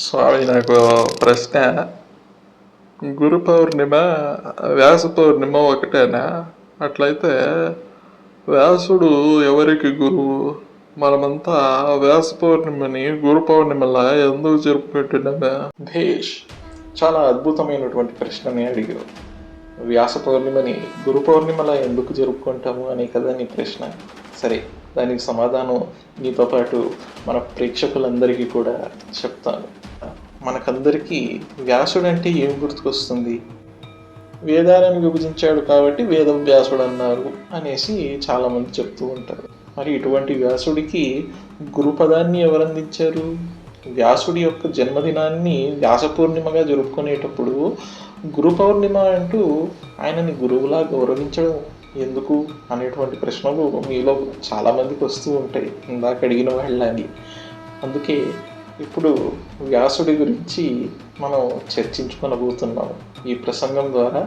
స్వామి, నాకు ప్రశ్న. గురు పౌర్ణిమ, వ్యాస పౌర్ణిమ ఒకటేనా? అట్లయితే వ్యాసుడు ఎవరికి గురువు? మనమంతా వ్యాస పౌర్ణిమని గురు పౌర్ణిమలా ఎందుకు జరుపుకుంటున్నామా? భేష్, చాలా అద్భుతమైనటువంటి ప్రశ్నని అడిగావు. వ్యాస పౌర్ణిమని గురు పౌర్ణిమలా ఎందుకు జరుపుకుంటాము అనే కదా నీ ప్రశ్న. సరే, దానికి సమాధానం నీతో పాటు మన ప్రేక్షకులందరికీ కూడా చెప్తాను. మనకందరికీ వ్యాసుడు అంటే ఏం గుర్తుకొస్తుంది? వేదాలను విభజించాడు కాబట్టి వేదవ్యాసుడు అన్నారు అనేసి చాలామంది చెప్తూ ఉంటారు. మరి ఇటువంటి వ్యాసుడికి గురు పదాన్ని ఎవరు అందించారు? వ్యాసుడి యొక్క జన్మదినాన్ని వ్యాస పూర్ణిమగా జరుపుకునేటప్పుడు గురు పౌర్ణిమ అంటూ ఆయనని గురువులా గౌరవించడం ఎందుకు అనేటువంటి ప్రశ్నలు మీలో చాలామందికి వస్తూ ఉంటాయి, ఇందాక అడిగిన వాళ్ళని. అందుకే ఇప్పుడు వ్యాసుడి గురించి మనం చర్చించుకొనబోతున్నాం. ఈ ప్రసంగం ద్వారా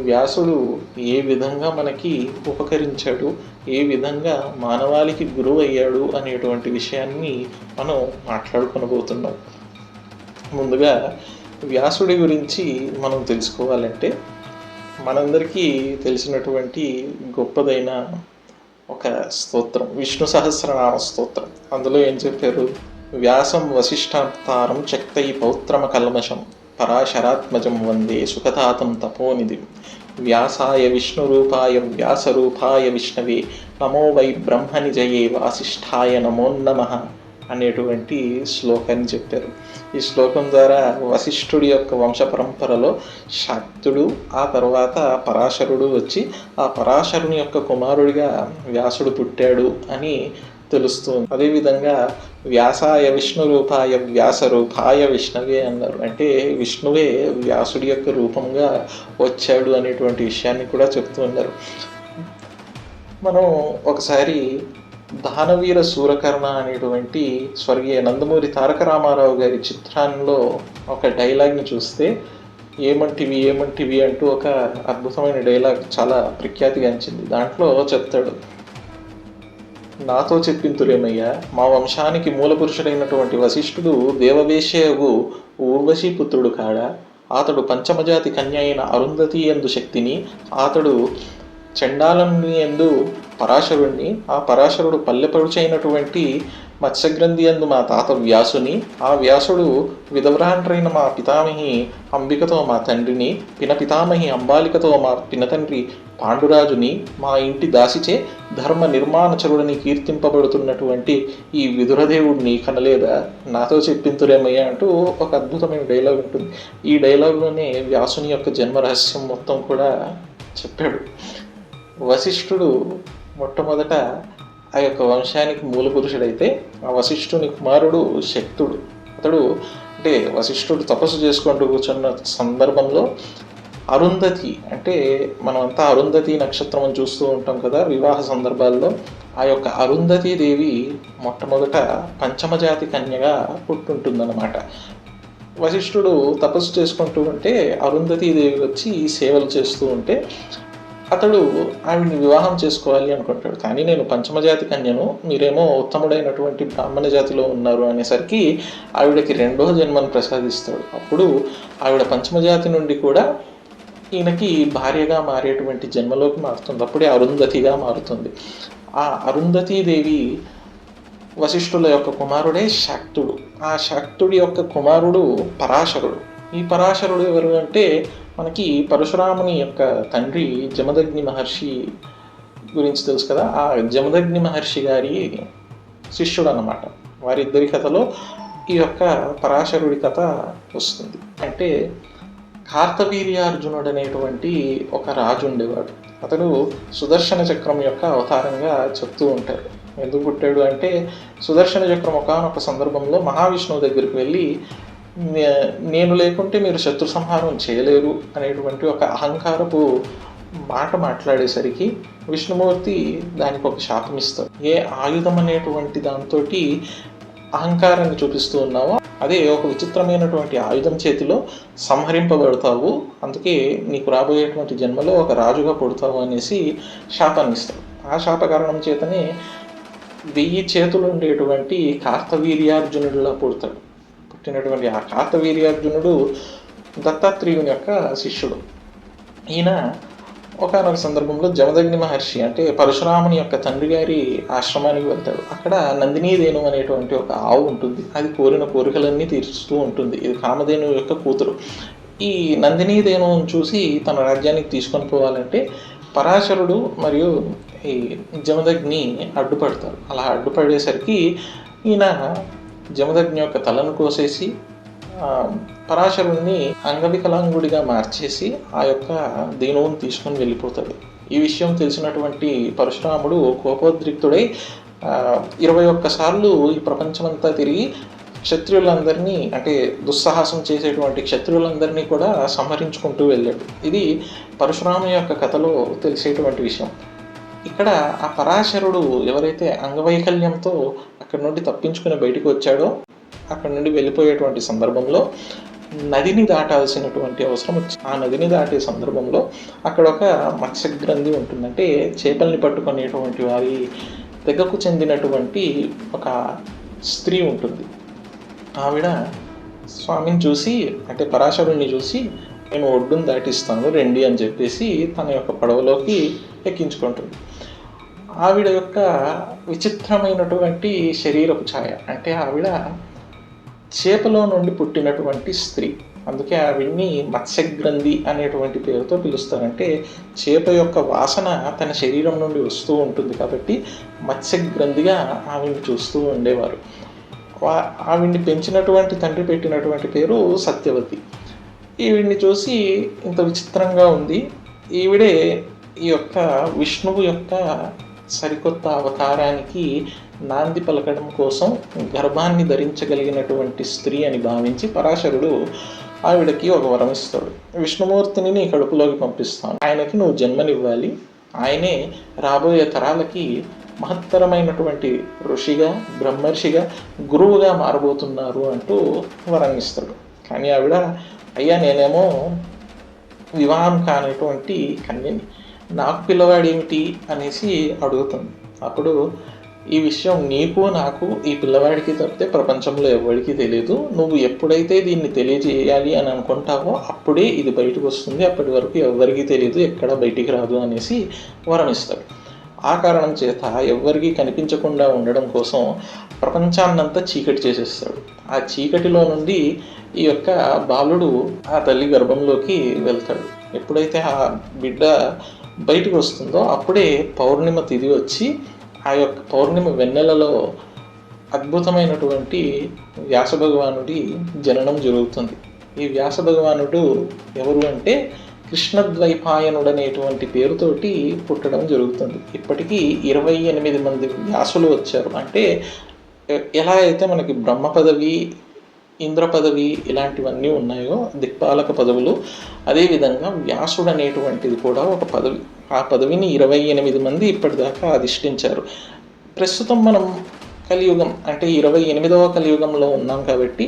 వ్యాసుడు ఏ విధంగా మనకి ఉపకరించాడు, ఏ విధంగా మానవాళికి గురువు అయ్యాడు అనేటువంటి విషయాన్ని మనం మాట్లాడుకొనబోతున్నాం. ముందుగా వ్యాసుడి గురించి మనం తెలుసుకోవాలంటే మనందరికీ తెలిసినటువంటి గొప్పదైన ఒక స్తోత్రం, విష్ణు సహస్రనామ స్తోత్రం. అందులో ఏం చెప్పారు? వ్యాసం వసిష్ఠావతారం చక్తై పౌత్రమ కల్మషం పరాశరాత్మజం వందే సుఖతాతం తపోనిధిం వ్యాసాయ విష్ణురూపాయ వ్యాసరూపాయ విష్ణవే నమో వై బ్రహ్మనిజయే వాసిష్ఠాయ నమో నమః అనేటువంటి శ్లోకాన్ని చెప్పారు. ఈ శ్లోకం ద్వారా వశిష్ఠుడి యొక్క వంశ పరంపరలో శాక్తుడు, ఆ తర్వాత పరాశరుడు వచ్చి ఆ పరాశరుని యొక్క కుమారుడిగా వ్యాసుడు పుట్టాడు అని తెలుస్తుంది. అదేవిధంగా వ్యాసాయ విష్ణు రూపాయ వ్యాస రూపాయ విష్ణవే అన్నారు. అంటే విష్ణువే వ్యాసుడి యొక్క రూపంగా వచ్చాడు అనేటువంటి విషయాన్ని కూడా చెప్తూ ఉన్నారు. మనం ఒకసారి దానవీర సూరకర్ణ అనేటువంటి స్వర్గీయ నందమూరి తారక రామారావు గారి చిత్రాల్లో ఒక డైలాగ్ని చూస్తే ఏమంటివి ఏమంటివి అంటూ ఒక అద్భుతమైన డైలాగ్ చాలా ప్రఖ్యాతిగాంచింది. దాంట్లో చెప్తాడు, నాతో చెప్పింతురేమయ్యా, మా వంశానికి మూలపురుషుడైనటువంటి వశిష్ఠుడు దేవవేశ్యగు ఊర్వశీ పుత్రుడు కాడా? అతడు పంచమజాతి కన్య అయిన అరుంధతి యందు శక్తిని, అతడు చండాలుని యందు పరాశరుణ్ణి, ఆ పరాశరుడు పల్లెపరుచైనటువంటి మత్స్యగ్రంథి యందు మా తాత వ్యాసుని, ఆ వ్యాసుడు విధవ్రాండ్రైన మా పితామహి అంబికతో మా తండ్రిని, పినపితామహి అంబాలికతో మా పినతండ్రి పాండురాజుని, మా ఇంటి దాసిచే ధర్మ నిర్మాణచరుడిని కీర్తింపబడుతున్నటువంటి ఈ విదురదేవుడిని కనలేదా? నాతో చెప్పింతురేమయ్యా అంటూ ఒక అద్భుతమైన డైలాగ్ ఉంటుంది. ఈ డైలాగ్లోనే వ్యాసుని యొక్క జన్మ రహస్యం మొత్తం కూడా చెప్పాడు. వశిష్ఠుడు మొట్టమొదట ఆ యొక్క వంశానికి మూల పురుషుడైతే ఆ వశిష్ఠుని కుమారుడు శక్తుడు. అతడు అంటే వశిష్ఠుడు తపస్సు చేసుకుంటూ కూర్చున్న సందర్భంలో అరుంధతి, అంటే మనమంతా అరుంధతి నక్షత్రం అని చూస్తూ ఉంటాం కదా వివాహ సందర్భాల్లో, ఆ యొక్క అరుంధతీ దేవి మొట్టమొదట పంచమజాతి కన్యగా పుట్టుంటుందన్నమాట. వశిష్ఠుడు తపస్సు చేసుకుంటూ ఉంటే అరుంధతీ దేవి వచ్చి సేవలు చేస్తూ ఉంటే అతడు ఆవిడ్ని వివాహం చేసుకోవాలి అనుకుంటాడు. కానీ నేను పంచమజాతి కన్యను, మీరేమో ఉత్తముడైనటువంటి బ్రాహ్మణ జాతిలో ఉన్నారు అనేసరికి ఆవిడకి రెండో జన్మను ప్రసాదిస్తాడు. అప్పుడు ఆవిడ పంచమజాతి నుండి కూడా ఈయనకి భార్యగా మారేటువంటి జన్మలోకి మారుతుంది. అప్పుడే అరుంధతిగా మారుతుంది. ఆ అరుంధతీదేవి వశిష్ఠుల యొక్క కుమారుడే శాక్తుడు. ఆ శాక్తుడి యొక్క కుమారుడు పరాశరుడు. ఈ పరాశరుడు ఎవరు అంటే మనకి పరశురాముని యొక్క తండ్రి జమదగ్ని మహర్షి గురించి తెలుసు కదా. ఆ జమదగ్ని మహర్షి గారి శిష్యుడు అన్నమాట. వారిద్దరి కథలో ఈ యొక్క పరాశరుడి కథ వస్తుంది. అంటే కార్తవీర్యార్జునుడు అనేటువంటి ఒక రాజు ఉండేవాడు. అతడు సుదర్శన చక్రం యొక్క అవతారంగా చెప్తూ ఉంటారు. ఎందుకు పుట్టాడు అంటే సుదర్శన చక్రం ఒకానొక సందర్భంలో మహావిష్ణువు దగ్గరికి వెళ్ళి నేను లేకుంటే మీరు శత్రు సంహారం చేయలేరు అనేటువంటి ఒక అహంకారపు మాట మాట్లాడేసరికి విష్ణుమూర్తి దానికి ఒక శాపం ఇస్తారు. ఏ ఆయుధం అనేటువంటి దాంతో అహంకారాన్ని చూపిస్తూ ఉన్నావో అదే ఒక విచిత్రమైనటువంటి ఆయుధం చేతిలో సంహరింపబడతావు, అందుకే నీకు రాబోయేటువంటి జన్మలో ఒక రాజుగా పుడతావు అనేసి శాపాన్ని ఇస్తాడు. ఆ శాప కారణం చేతనే 1000 చేతులు ఉండేటువంటి కార్తవీర్యార్జునుడిలా పుడతాడు. పుట్టినటువంటి ఆ కార్తవీర్యార్జునుడు దత్తాత్రేయుని యొక్క శిష్యుడు. ఈయన ఒకానొక సందర్భంలో జమదగ్ని మహర్షి అంటే పరశురాముని యొక్క తండ్రి గారి ఆశ్రమానికి వెళ్తాడు. అక్కడ నందినీదేను అనేటువంటి ఒక ఆవు ఉంటుంది. అది కోరిన కోరికలన్నీ తీరుస్తూ ఉంటుంది. ఇది కామధేను యొక్క కూతురు. ఈ నందినీదేనుని చూసి తన రాజ్యానికి తీసుకొని పోవాలంటే పరాశరుడు మరియు ఈ జమదగ్ని అడ్డుపడతారు. అలా అడ్డుపడేసరికి ఈయన జమదగ్ని యొక్క తలను కోసేసి పరాశరుణ్ణి అంగవికలాంగుడిగా మార్చేసి ఆ యొక్క దేనువుని తీసుకొని వెళ్ళిపోతాడు. ఈ విషయం తెలిసినటువంటి పరశురాముడు కోపోద్రిక్తుడై 21 సార్లు ఈ ప్రపంచమంతా తిరిగి క్షత్రియులందరినీ అంటే దుస్సాహసం చేసేటువంటి క్షత్రియులందరినీ కూడా సంహరించుకుంటూ వెళ్ళాడు. ఇది పరశురాము యొక్క కథలో తెలిసేటువంటి విషయం. ఇక్కడ ఆ పరాశరుడు ఎవరైతే అంగవైకల్యంతో అక్కడి నుండి తప్పించుకుని బయటకు వచ్చాడో అక్కడి నుండి వెళ్ళిపోయేటువంటి సందర్భంలో నదిని దాటాల్సినటువంటి అవసరం వచ్చింది. ఆ నదిని దాటే సందర్భంలో అక్కడ ఒక మత్స్యగ్రంథి ఉంటుంది. అంటే చేపల్ని పట్టుకునేటువంటి వారి తెగకు చెందినటువంటి ఒక స్త్రీ ఉంటుంది. ఆవిడ స్వామిని చూసి అంటే పరాశరుణ్ణి చూసి నేను ఒడ్డును దాటిస్తాను రండి అని చెప్పేసి తన యొక్క పడవలోకి ఎక్కించుకుంటుంది. ఆవిడ యొక్క విచిత్రమైనటువంటి శరీరపు ఛాయ అంటే ఆవిడ చేపలో నుండి పుట్టినటువంటి స్త్రీ. అందుకే ఆవిడ్ని మత్స్యగ్రంథి అనేటువంటి పేరుతో పిలుస్తారంటే చేప యొక్క వాసన తన శరీరం నుండి వస్తూ ఉంటుంది కాబట్టి మత్స్యగ్రంథిగా ఆవిడ్ని చూస్తూ ఉండేవారు. ఆవిడ్ని పెంచినటువంటి తండ్రి పెట్టినటువంటి పేరు సత్యవతి. ఈవిడ్ని చూసి ఇంత విచిత్రంగా ఉంది, ఈవిడే ఈ యొక్క విష్ణువు యొక్క సరికొత్త అవతారానికి నాంది పలకడం కోసం గర్భాన్ని ధరించగలిగినటువంటి స్త్రీ అని భావించి పరాశరుడు ఆవిడకి ఒక వరం ఇస్తాడు. విష్ణుమూర్తిని నీ కడుపులోకి పంపిస్తాను, ఆయనకి నువ్వు జన్మనివ్వాలి, ఆయనే రాబోయే తరాలకి మహత్తరమైనటువంటి ఋషిగా బ్రహ్మర్షిగా గురువుగా మారబోతున్నారు అంటూ వరం ఇస్తాడు. కానీ ఆవిడ అయ్యా నేనేమో వివాహం కానిటువంటి కన్యని, నాకు పిల్లవాడేమిటి అనేసి అడుగుతుంది. అప్పుడు ఈ విషయం నీకు నాకు ఈ పిల్లవాడికి తప్పితే ప్రపంచంలో ఎవరికి తెలియదు, నువ్వు ఎప్పుడైతే దీన్ని తెలియజేయాలి అని అనుకుంటావో అప్పుడే ఇది బయటకు వస్తుంది, అప్పటి వరకు ఎవరికి తెలియదు, ఎక్కడ బయటికి రాదు అనేసి వరం ఇస్తాడు. ఆ కారణం చేత ఎవ్వరికీ కనిపించకుండా ఉండడం కోసం ప్రపంచాన్నంతా చీకటి చేసేస్తాడు. ఆ చీకటిలో నుండి ఈ యొక్క బాలుడు ఆ తల్లి గర్భంలోకి వెళ్తాడు. ఎప్పుడైతే ఆ బిడ్డ బయటకు వస్తుందో అప్పుడే పౌర్ణిమ తిథి వచ్చి ఆ యొక్క పౌర్ణిమ వెన్నెలలో అద్భుతమైనటువంటి వ్యాస భగవానుడి జననం జరుగుతుంది. ఈ వ్యాస భగవానుడు ఎవరు అంటే కృష్ణద్వైపాయనుడు అనేటువంటి పేరుతోటి పుట్టడం జరుగుతుంది. ఇప్పటికీ 28 మంది వ్యాసులు వచ్చారు. అంటే ఎలా అయితే మనకి బ్రహ్మ పదవి ఇంద్ర పదవి ఇలాంటివన్నీ ఉన్నాయో దిక్పాలక పదవులు, అదేవిధంగా వ్యాసుడు అనేటువంటిది కూడా ఒక పదవి. ఆ పదవిని 28 మంది ఇప్పటిదాకా అధిష్ఠించారు. ప్రస్తుతం మనం కలియుగం అంటే 28వ కలియుగంలో ఉన్నాం కాబట్టి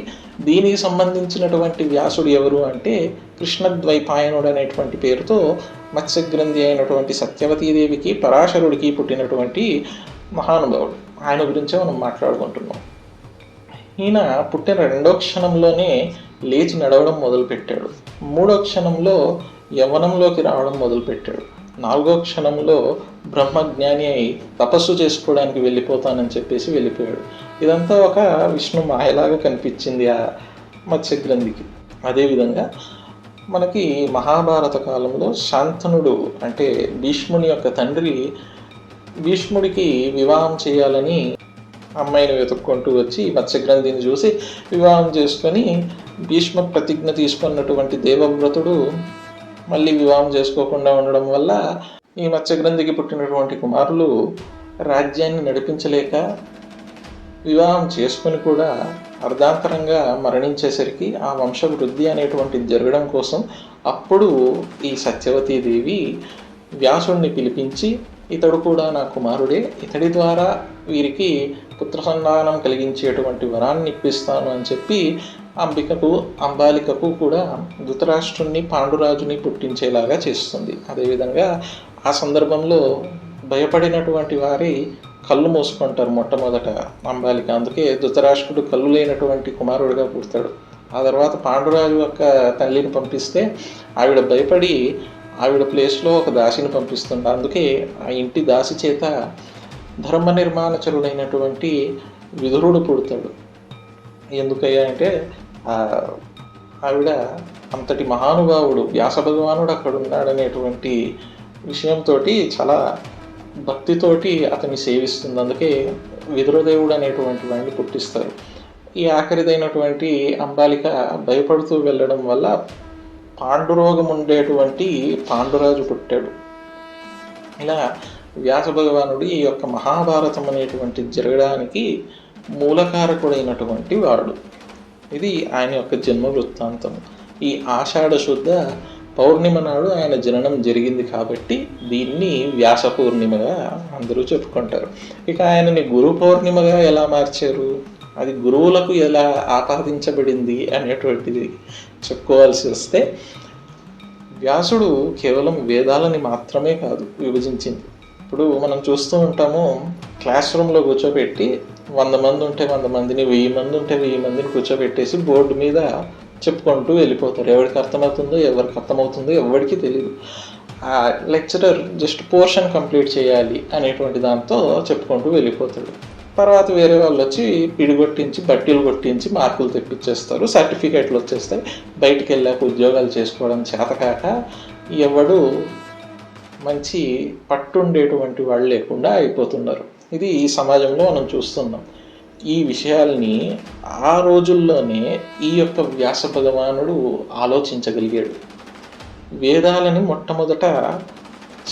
దీనికి సంబంధించినటువంటి వ్యాసుడు ఎవరు అంటే కృష్ణద్వైపాయనుడు అనేటువంటి పేరుతో మత్స్యగ్రంథి అయినటువంటి సత్యవతీదేవికి పరాశరుడికి పుట్టినటువంటి మహానుభావుడు. ఆయన గురించే మనం మాట్లాడుకుంటున్నాం. ఈయన పుట్టిన 2వ క్షణంలోనే లేచి నడవడం మొదలుపెట్టాడు. 3వ క్షణంలో యవ్వనంలోకి రావడం మొదలుపెట్టాడు. 4వ క్షణంలో బ్రహ్మజ్ఞాని అయి తపస్సు చేసుకోవడానికి వెళ్ళిపోతానని చెప్పేసి వెళ్ళిపోయాడు. ఇదంతా ఒక విష్ణు మాయలాగా కనిపించింది ఆ మత్స్యగ్రంథికి. అదేవిధంగా మనకి మహాభారత కాలంలో శాంతనుడు అంటే భీష్ముని యొక్క తండ్రి భీష్ముడికి వివాహం చేయాలని అమ్మాయిని వెతుక్కుంటూ వచ్చి మత్స్యగ్రంథిని చూసి వివాహం చేసుకొని భీష్మ ప్రతిజ్ఞ తీసుకున్నటువంటి దేవవ్రతుడు మళ్ళీ వివాహం చేసుకోకుండా ఉండడం వల్ల ఈ మత్స్యగ్రంథికి పుట్టినటువంటి కుమారులు రాజ్యాన్ని నడిపించలేక వివాహం చేసుకొని కూడా అర్ధాంతరంగా మరణించేసరికి ఆ వంశవృద్ధి అనేటువంటిది జరగడం కోసం అప్పుడు ఈ సత్యవతీదేవి వ్యాసుడిని పిలిపించి ఇతడు కూడా నా కుమారుడే, ఇతడి ద్వారా వీరికి పుత్ర సంతానం కలిగించేటువంటి వరాన్ని ఇప్పిస్తాను అని చెప్పి అంబాలికకు కూడా ధృతరాష్ట్రుణ్ణి పాండురాజుని పుట్టించేలాగా చేస్తుంది. అదేవిధంగా ఆ సందర్భంలో భయపడినటువంటి వారి కళ్ళు మూసుకుంటారు మొట్టమొదట అంబాలిక. అందుకే ధృతరాష్ట్రుడు కళ్ళు లేనటువంటి కుమారుడిగా పుడతాడు. ఆ తర్వాత పాండురాజు యొక్క తల్లిని పంపిస్తే ఆవిడ భయపడి ఆవిడ ప్లేస్లో ఒక దాసిని పంపిస్తుంది. అందుకే ఆ ఇంటి దాసి చేత ధర్మ నిర్మాణచరుడైనటువంటి విదురుడు పుడతాడు. ఎందుకయ్యా అంటే ఆవిడ అంతటి మహానుభావుడు వ్యాస భగవానుడు అక్కడ ఉన్నాడనేటువంటి విషయంతో చాలా భక్తితోటి అతన్ని సేవిస్తుంది. అందుకే విదురదేవుడు అనేటువంటి వాడిని పుట్టిస్తారు. ఈ ఆఖరిదైనటువంటి అంబాలిక భయపడుతూ వెళ్ళడం వల్ల పాండురోగం ఉండేటువంటి పాండురాజు పుట్టాడు. ఇలా వ్యాస భగవానుడు ఈ యొక్క మహాభారతం అనేటువంటి జరగడానికి మూలకారకుడైనటువంటి వాడు. ఇది ఆయన యొక్క జన్మ వృత్తాంతం. ఈ ఆషాఢ శుద్ధ పౌర్ణిమ నాడు ఆయన జననం జరిగింది కాబట్టి దీన్ని వ్యాస పూర్ణిమగా అందరూ చెప్పుకుంటారు. ఇక ఆయనని గురు పౌర్ణిమగా ఎలా మార్చారు, అది గురువులకు ఎలా ఆపాదించబడింది అనేటువంటిది చెప్పుకోవాల్సి వస్తే, వ్యాసుడు కేవలం వేదాలని మాత్రమే కాదు విభజించింది. ఇప్పుడు మనం చూస్తూ ఉంటాము, క్లాస్ రూమ్లో కూర్చోబెట్టి 100 మంది ఉంటే 100 మందిని, 1000 మంది ఉంటే 1000 మందిని కూర్చోబెట్టేసి బోర్డు మీద చెప్పుకుంటూ వెళ్ళిపోతారు. ఎవరికి అర్థమవుతుందో ఎవరికి అర్థమవుతుందో ఎవరికి తెలియదు. ఆ లెక్చరర్ జస్ట్ పోర్షన్ కంప్లీట్ చేయాలి అనేటువంటి దాంతో చెప్పుకుంటూ వెళ్ళిపోతాడు. తర్వాత వేరే వాళ్ళు వచ్చి పిడిగొట్టించి బట్టీలు కొట్టించి మార్కులు తెప్పించేస్తారు, సర్టిఫికేట్లు వచ్చేస్తాయి. బయటికి వెళ్ళాక ఉద్యోగాలు చేసుకోవడం చేతకాక ఎవడు మంచి పట్టుండేటువంటి వాళ్ళు లేకుండా అయిపోతున్నారు. ఇది ఈ సమాజంలో మనం చూస్తున్నాం. ఈ విషయాల్ని ఆ రోజుల్లోనే ఈ యొక్క వ్యాస భగవానుడు ఆలోచించగలిగాడు. వేదాలని మొట్టమొదట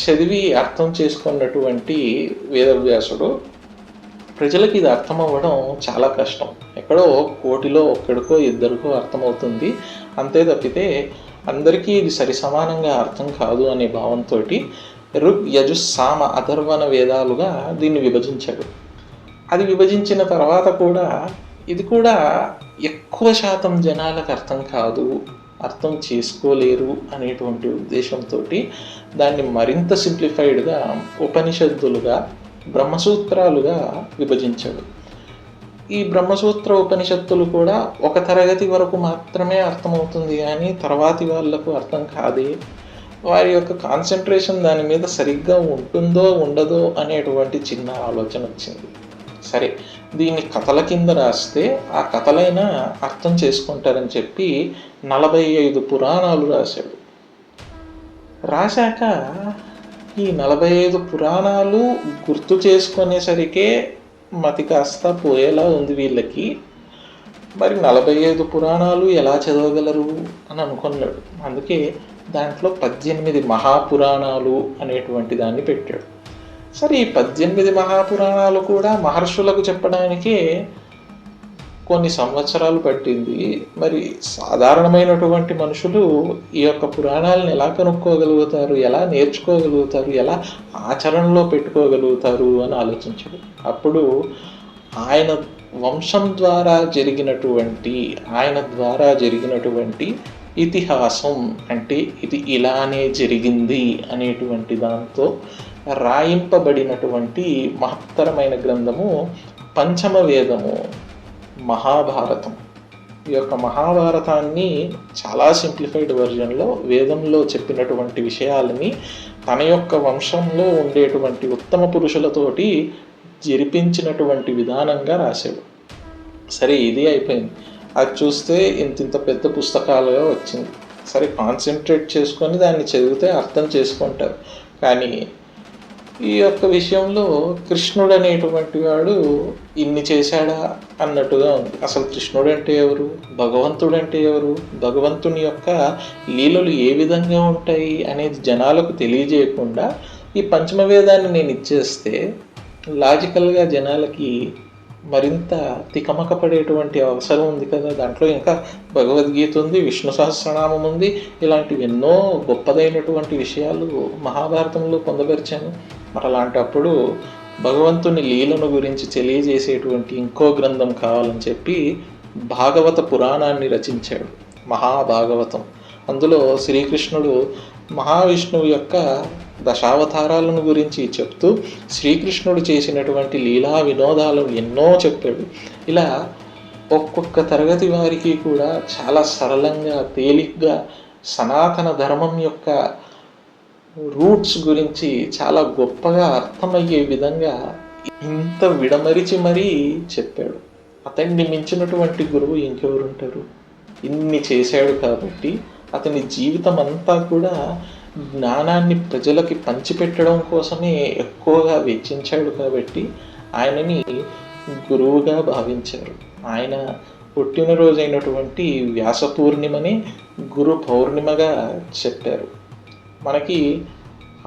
చదివి అర్థం చేసుకున్నటువంటి వేదవ్యాసుడు ప్రజలకి ఇది అర్థం అవ్వడం చాలా కష్టం. ఎక్కడో కోటిలో ఒక్కడికో ఇద్దరికో అర్థమవుతుంది, అంతే తప్పితే అందరికీ ఇది సరి సమానంగా అర్థం కాదు అనే భావంతో ఋగ్ యజు సామ అథర్వణ వేదాలుగా దీన్ని విభజించాడు. అది విభజించిన తర్వాత కూడా ఇది కూడా ఎక్కువ శాతం జనాలకు అర్థం కాదు, అర్థం చేసుకోలేరు అనేటువంటి ఉద్దేశంతో దాన్ని మరింత సింప్లిఫైడ్గా ఉపనిషత్తులుగా బ్రహ్మసూత్రాలుగా విభజించాడు. ఈ బ్రహ్మసూత్ర ఉపనిషత్తులు కూడా ఒక తరగతి వరకు మాత్రమే అర్థమవుతుంది, కానీ తర్వాతి వాళ్లకు అర్థం కాదే, వారి యొక్క కాన్సన్ట్రేషన్ దాని మీద సరిగ్గా ఉంటుందో ఉండదో అనేటువంటి చిన్న ఆలోచన వచ్చింది. సరే, దీన్ని కథల కింద రాస్తే ఆ కథలైనా అర్థం చేసుకుంటారని చెప్పి 45 పురాణాలు రాశాడు. రాశాక ఈ 45 పురాణాలు గుర్తు చేసుకునేసరికే మతి కాస్త పోయేలా ఉంది వీళ్ళకి. మరి 45 పురాణాలు ఎలా చదవగలరు అని అనుకున్నాడు. అందుకే దాంట్లో 18 మహాపురాణాలు అనేటువంటి దాన్ని పెట్టాడు. సరే, ఈ 18 మహాపురాణాలు కూడా మహర్షులకు చెప్పడానికే కొన్ని సంవత్సరాలు పట్టింది. మరి సాధారణమైనటువంటి మనుషులు ఈ యొక్క పురాణాలను ఎలా కనుక్కోగలుగుతారు, ఎలా నేర్చుకోగలుగుతారు, ఎలా ఆచరణలో పెట్టుకోగలుగుతారు అని ఆలోచించాడు. అప్పుడు ఆయన వంశం ద్వారా జరిగినటువంటి ఇతిహాసం, అంటే ఇది ఇలానే జరిగింది అనేటువంటి దాంతో రాయింపబడినటువంటి మహత్తరమైన గ్రంథము పంచమ వేదము మహాభారతం. ఈ యొక్క మహాభారతాన్ని చాలా సింప్లిఫైడ్ వెర్షన్లో వేదంలో చెప్పినటువంటి విషయాలని తన యొక్క వంశంలో ఉండేటువంటి ఉత్తమ పురుషులతోటి జరిపించినటువంటి విధానంగా రాశాడు. సరే, ఇది అయిపోయింది. అది చూస్తే ఇంత పెద్ద పుస్తకాలుగా వచ్చింది. సరే, కాన్సన్ట్రేట్ చేసుకొని దాన్ని చదివితే అర్థం చేసుకుంటారు. కానీ ఈ యొక్క విషయంలో కృష్ణుడు అనేటువంటి వాడు ఇన్ని చేశాడా అన్నట్టుగా ఉంది. అసలు కృష్ణుడు అంటే ఎవరు, భగవంతుడు అంటే ఎవరు, భగవంతుని యొక్క లీలలు ఏ విధంగా ఉంటాయి అనేది జనాలకు తెలియజేయకుండా ఈ పంచమవేదాన్ని నేను ఇచ్చేస్తే లాజికల్గా జనాలకి మరింత తికమక పడేటువంటి అవసరం ఉంది కదా. దాంట్లో ఇంకా భగవద్గీత ఉంది, విష్ణు సహస్రనామం ఉంది, ఇలాంటివి ఎన్నో గొప్పదైనటువంటి విషయాలు మహాభారతంలో పొందపరిచాను. మరి అలాంటప్పుడు భగవంతుని లీలను గురించి తెలియజేసేటువంటి ఇంకో గ్రంథం కావాలని చెప్పి భాగవత పురాణాన్ని రచించాడు, మహాభాగవతం. అందులో శ్రీకృష్ణుడు మహావిష్ణువు యొక్క దశావతారాలను గురించి చెప్తూ శ్రీకృష్ణుడు చేసినటువంటి లీలా వినోదాలను ఎన్నో చెప్పాడు. ఇలా ఒక్కొక్క తరగతి వారికి కూడా చాలా సరళంగా, తేలిగ్గా సనాతన ధర్మం యొక్క రూట్స్ గురించి చాలా గొప్పగా అర్థమయ్యే విధంగా ఇంత విడమరిచి మరీ చెప్పాడు. అతన్ని మించినటువంటి గురువు ఇంకెవరుంటారు? ఇన్ని చేశాడు కాబట్టి అతని జీవితం అంతా కూడా జ్ఞానాన్ని ప్రజలకి పంచిపెట్టడం కోసమే ఎక్కువగా వెచ్చించాడు కాబట్టి ఆయనని గురువుగా భావించారు. ఆయన పుట్టినరోజైనటువంటి వ్యాస పూర్ణిమని గురు పౌర్ణిమగా చెప్పారు. మనకి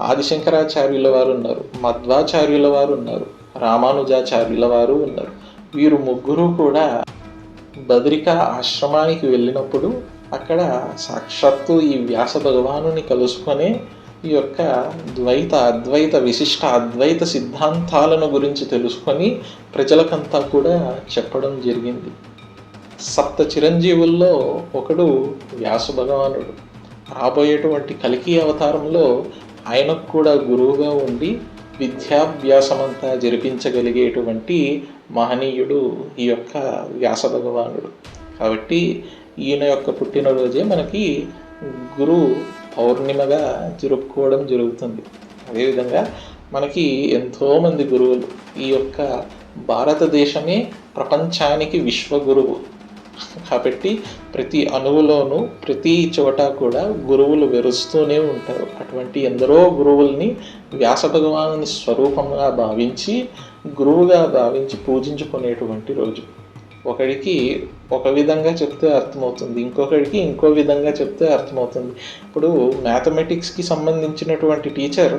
ఆదిశంకరాచార్యుల వారు ఉన్నారు, మధ్వాచార్యుల వారు ఉన్నారు, రామానుజాచార్యుల వారు ఉన్నారు. వీరు ముగ్గురు కూడా బద్రికా ఆశ్రమానికి వెళ్ళినప్పుడు అక్కడ సాక్షాత్తు ఈ వ్యాస భగవానుని కలుసుకొని ఈ యొక్క ద్వైత, అద్వైత, విశిష్ట అద్వైత సిద్ధాంతాలను గురించి తెలుసుకొని ప్రజలకంతా కూడా చెప్పడం జరిగింది. సప్త చిరంజీవుల్లో ఒకడు వ్యాస భగవానుడు. రాబోయేటువంటి కల్కి అవతారంలో ఆయనకు కూడా గురువుగా ఉండి విద్యాభ్యాసమంతా జరిపించగలిగేటువంటి మహనీయుడు ఈ యొక్క వ్యాస భగవానుడు. కాబట్టి ఈయన యొక్క పుట్టినరోజే మనకి గురు పౌర్ణిమగా జరుపుకోవడం జరుగుతుంది. అదేవిధంగా మనకి ఎంతోమంది గురువులు, ఈ యొక్క భారతదేశమే ప్రపంచానికి విశ్వగురువు కాబట్టి ప్రతి అణువులోనూ ప్రతి చోట కూడా గురువులు వెరుస్తూనే ఉంటారు. అటువంటి ఎందరో గురువుల్ని వ్యాస భగవానుని స్వరూపంగా భావించి, గురువుగా భావించి పూజించుకునేటువంటి రోజు. ఒకడికి ఒక విధంగా చెప్తే అర్థమవుతుంది, ఇంకొకడికి ఇంకో విధంగా చెప్తే అర్థమవుతుంది. ఇప్పుడు మ్యాథమెటిక్స్కి సంబంధించినటువంటి టీచర్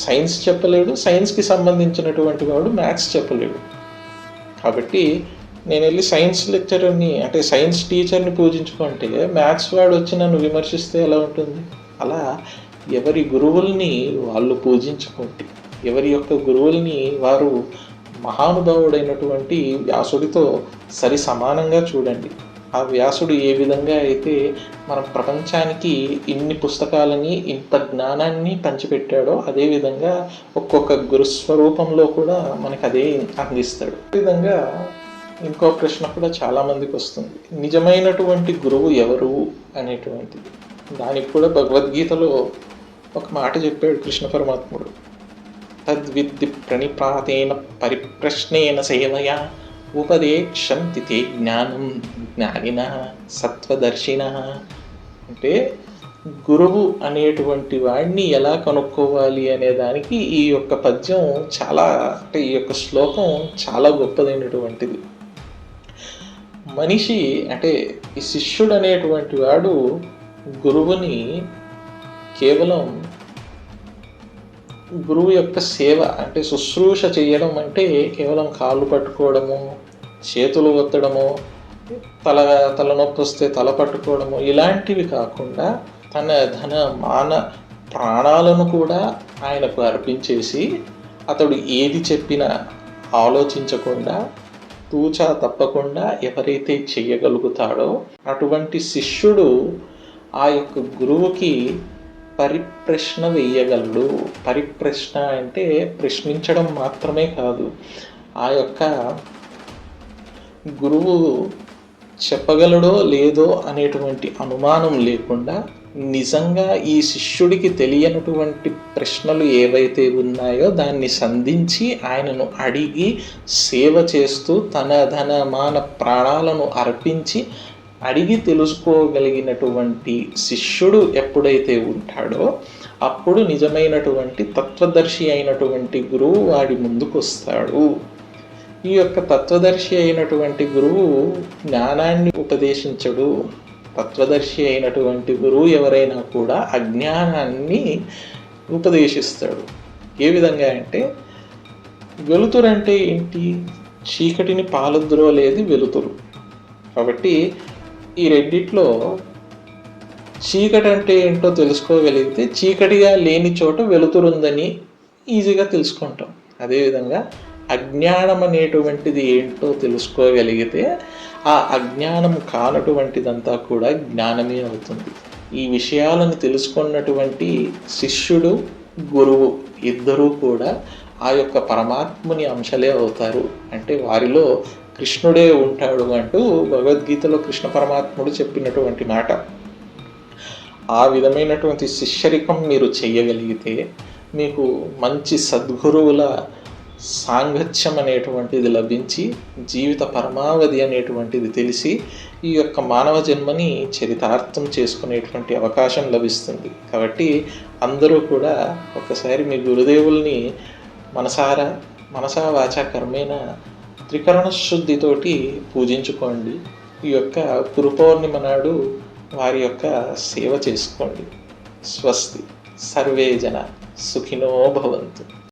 సైన్స్ చెప్పలేడు, సైన్స్కి సంబంధించినటువంటి వాడు మ్యాథ్స్ చెప్పలేడు. కాబట్టి నేను వెళ్ళి సైన్స్ లెక్చరర్ని, అంటే సైన్స్ టీచర్ని పూజించుకుంటే మ్యాథ్స్ వాడు వచ్చి నన్ను విమర్శిస్తే ఎలా ఉంటుంది? అలా ఎవరి గురువుల్ని వాళ్ళు పూజించుకోండి. ఎవరి యొక్క గురువుల్ని వారు మహానుభావుడైనటువంటి వ్యాసుడితో సరి సమానంగా చూడండి. ఆ వ్యాసుడు ఏ విధంగా అయితే మన ప్రపంచానికి ఇన్ని పుస్తకాలని, ఇంత జ్ఞానాన్ని పంచిపెట్టాడో అదేవిధంగా ఒక్కొక్క గురుస్వరూపంలో కూడా మనకు అదే అందిస్తాడు. అదేవిధంగా ఇంకో ప్రశ్న కూడా చాలామందికి వస్తుంది, నిజమైనటువంటి గురువు ఎవరు అనేటువంటిది. దానికి కూడా భగవద్గీతలో ఒక మాట చెప్పాడు కృష్ణ పరమాత్ముడు. తద్విద్ది ప్రణిపాతేన పరిప్రశ్నేన సేవయా ఉపదేక్షంతి తే జ్ఞానం జ్ఞానినః సత్వదర్శినః. అంటే గురువు అనేటువంటి వాడిని ఎలా కనుక్కోవాలి అనే దానికి ఈ యొక్క పద్యం చాలా, అంటే ఈ యొక్క శ్లోకం చాలా గొప్పదైనటువంటిది. మనిషి అంటే ఈ శిష్యుడు అనేటువంటి వాడు గురువుని కేవలం గురువు యొక్క సేవ అంటే శుశ్రూష చేయడం అంటే కేవలం కాళ్ళు పట్టుకోవడము, చేతులు ఒత్తడము, తలనొప్పి వస్తే తల పట్టుకోవడము ఇలాంటివి కాకుండా తన ధన మాన ప్రాణాలను కూడా ఆయనకు అర్పించేసి అతడు ఏది చెప్పినా ఆలోచించకుండా తూచా తప్పకుండా ఎవరైతే చెయ్యగలుగుతాడో అటువంటి శిష్యుడు ఆ యొక్క గురువుకి పరిప్రశ్న వేయగలడు. పరిప్రశ్న అంటే ప్రశ్నించడం మాత్రమే కాదు, ఆ యొక్క గురువు చెప్పగలడో లేదో అనేటువంటి అనుమానం లేకుండా నిజంగా ఈ శిష్యుడికి తెలియనటువంటి ప్రశ్నలు ఏవైతే ఉన్నాయో దాన్ని సంధించి ఆయనను అడిగి సేవ చేస్తూ తన ధన మాన ప్రాణాలను అర్పించి అడిగి తెలుసుకోగలిగినటువంటి శిష్యుడు ఎప్పుడైతే ఉంటాడో అప్పుడు నిజమైనటువంటి తత్వదర్శి అయినటువంటి గురువు వాడి ముందుకు వస్తాడు. ఈ యొక్క తత్వదర్శి అయినటువంటి గురువు జ్ఞానాన్ని ఉపదేశించడు. తత్వదర్శి అయినటువంటి గురువు ఎవరైనా కూడా అజ్ఞానాన్ని ఉపదేశిస్తాడు. ఏ విధంగా అంటే, వెలుతురు అంటే ఏంటి? చీకటిని పాలద్రోలేది వెలుతురు. కాబట్టి ఈ రెండిట్లో చీకటి అంటే ఏంటో తెలుసుకోగలిగితే చీకటిగా లేని చోట వెలుతురుందని ఈజీగా తెలుసుకుంటాం. అదేవిధంగా అజ్ఞానం అనేటువంటిది ఏంటో తెలుసుకోగలిగితే ఆ అజ్ఞానం కానటువంటిదంతా కూడా జ్ఞానమే అవుతుంది. ఈ విషయాలను తెలుసుకున్నటువంటి శిష్యుడు, గురువు ఇద్దరూ కూడా ఆ యొక్క పరమాత్ముని అంశలే అవుతారు. అంటే వారిలో కృష్ణుడే ఉంటాడు అంటూ భగవద్గీతలో కృష్ణ పరమాత్ముడు చెప్పినటువంటి మాట. ఆ విధమైనటువంటి శిష్యరికం మీరు చెయ్యగలిగితే మీకు మంచి సద్గురువుల సాంగత్యం అనేటువంటిది లభించి జీవిత పరమావధి అనేటువంటిది తెలిసి ఈ యొక్క మానవ జన్మని చరితార్థం చేసుకునేటువంటి అవకాశం లభిస్తుంది. కాబట్టి అందరూ కూడా ఒకసారి మీ గురుదేవుల్ని మనసా వాచా కర్మేణ త్రికరణ శుద్ధితోటి పూజించుకోండి. ఈ యొక్క గురు పౌర్ణిమ నాడు వారి యొక్క సేవ చేసుకోండి. స్వస్తి. సర్వే జన సుఖినో భవంతు.